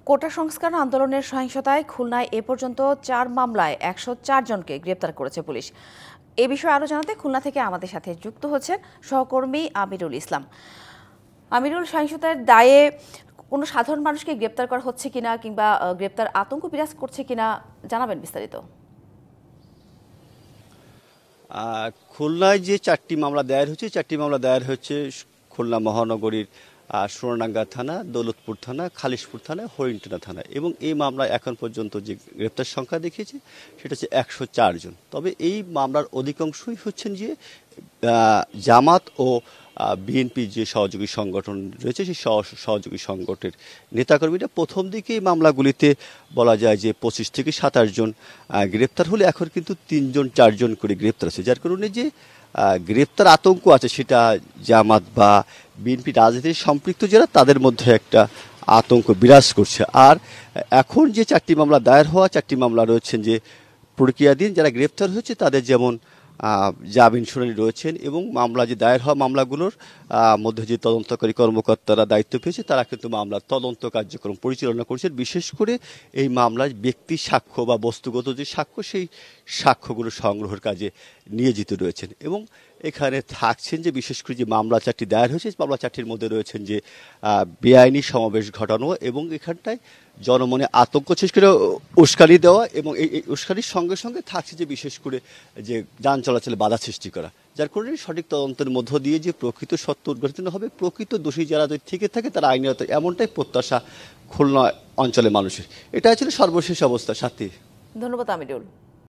কোটা সংস্কার আন্দোলনের সহিংসতায় খুলনায় এ পর্যন্ত ৪ মামলায় ১০৪ জনকে গ্রেপ্তার করেছে পুলিশ। এ বিষয়ে আরও জানাতে খুলনা থেকে আমাদের সাথে যুক্ত হচ্ছেন সহকর্মী আমিরুল ইসলাম। আমিরুল, সহিংসতার দায়ে কোনো সাধারণ মানুষকে গ্রেপ্তার করা হচ্ছে কিনা কিংবা গ্রেপ্তার আতঙ্ক বিরাজ করছে কিনা জানাবেন বিস্তারিত। খুলনায় যে ৪টি মামলা দায়ের হচ্ছে, ৪টি মামলা দায়ের হচ্ছে খুলনা মহানগরীর সোনাডাঙ্গা থানা, দৌলতপুর থানা, খালিশপুর থানা, হরিণটানা থানা। এবং এই মামলায় এখন পর্যন্ত যে গ্রেপ্তার সংখ্যা দেখিয়েছে সেটা হচ্ছে ১০৪ জন। তবে এই মামলার অধিকাংশই হচ্ছেন যে জামাত ও বিএনপি যে সহযোগী সংগঠন রয়েছে সেই সহযোগী সংগঠনের নেতাকর্মীরা। প্রথম দিকে এই মামলাগুলিতে বলা যায় যে ২৫ থেকে ২৭ জন গ্রেপ্তার হলে এখন কিন্তু ৩ জন ৪ জন করে গ্রেপ্তার আছে, যার কারণে যে গ্রেপ্তার আতঙ্ক আছে সেটা জামাত বা বিএনপি রাজনীতির সম্পৃক্ত যারা তাদের মধ্যে একটা আতঙ্ক বিরাজ করছে। আর এখন যে ৪টি মামলা দায়ের হওয়া, ৪টি মামলা রয়েছেন যে প্রক্রিয়াধীন, যারা গ্রেপ্তার হয়েছে তাদের যেমন জামিন শুনানি রয়েছেন এবং মামলা যে দায়ের হওয়া মামলাগুলোর মধ্যে যে তদন্তকারী কর্মকর্তারা দায়িত্ব পেয়েছে তারা কিন্তু মামলার তদন্ত কার্যক্রম পরিচালনা করছেন। বিশেষ করে এই মামলার ব্যক্তি সাক্ষ্য বা বস্তুগত যে সাক্ষ্য সেই সাক্ষ্যগুলো সংগ্রহের কাজে নিয়োজিত রয়েছেন। এবং এখানে থাকছেন যে বিশেষ করে যে মামলা ৪টি দায়ের হয়েছে, মামলা ৪টির মধ্যে রয়েছেন যে বেআইনি সমাবেশ ঘটানো এবং এখানটায় জনমনে আতঙ্ক সৃষ্টি করে উস্কানি দেওয়া, এবং এই উস্কানির সঙ্গে সঙ্গে থাকছে যে বিশেষ করে যে যান চলাচলে বাধা সৃষ্টি করা, যার কারণে সঠিক তদন্তের মধ্য দিয়ে যে প্রকৃত সত্য উদ্ঘাটন হবে, প্রকৃত দোষী যারা যদি থেকে থাকে তারা আইনত, এমনটাই প্রত্যাশা খুলনা অঞ্চলের মানুষের। এটা ছিল সর্বশেষ অবস্থা। সাথী, ধন্যবাদ আমিরুল।